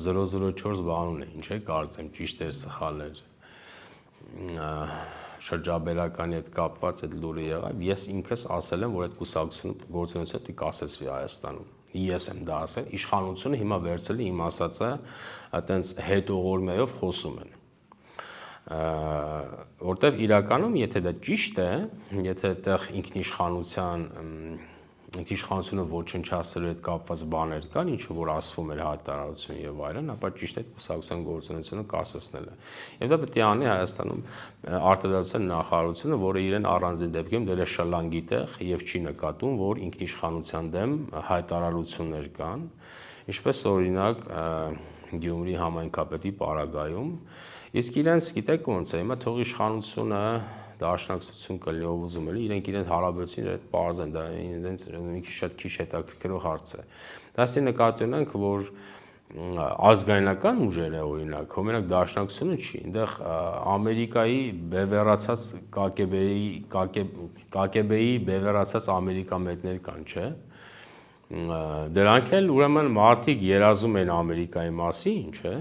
004 բանուն է, ինչ է կարծեմ, ճիշտ էր, սխալ էր, շրջաբերականի հետ կապված այդ լուրը եղավ, ես ինքս ասել եմ, որ այդ կուսակցությունը գործունեությունը պետք է կասեցվի Հայաստանում։ Ես եմ դա ասել, իշխանությունը հիմա վերցել է իմ ասածը, այտենց հետողորմյայով խոսում են։ Որտեվ իրականում, եթե դա ճիշտ է, եթե այդտեղ ինքնիշխանությունը ոչնչացնելու հետ կապված բաներ կան, ինչը որ ասվում էր հայտարարություն եւ այլն, ապա ճիշտ է կուսակցության գործունեությունը կասեցնել է։ Եվ դա պետք է անի Հայաստանում արտադրության նախարարությունը, որը իրեն առանձին դեպքում դեռ է շլանգի տեղ եւ չի նկատում, որ ինքնիշխանության դեմ հայտարարություններ կան, ինչպես օրինակ Գյումրի համայնքապետի պարագայում, իսկ իրենց գիտեք ոնց է, հիմա թող իշխանությունը դաշնակցություն կլինի, ով ուզում է, իրենք իրենց հարաբերությունները այդ պարզ են, դա իրենց մի շատ քիչ հետաքրքրող հարց է։ Դասի նկատի ունենք, որ ազգայնական ուժերը օրինակ, օրինակ դաշնակցությունը չի, այնտեղ Ամերիկայի բևեռացած ԿԳԲ-ի բևեռացած ամերիկամետներ կան, չէ՞։ Դրանք էլ ուրեմն մարդիկ երազում են Ամերիկայի մասին, չէ՞,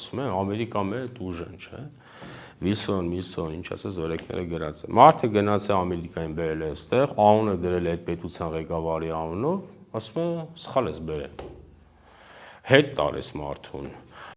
ասում են Ամերիկամետ ուժ են, չէ՞։ Վիլսոն, ինչ ասես օրենքները գրած է։ Մարդը գնաց է Ամերիկային բերել է այստեղ, անունը դրել է այդ պետության ղեկավարի անունով, ասում է սխալ ես բերել։ Հետ տարես մարդուն։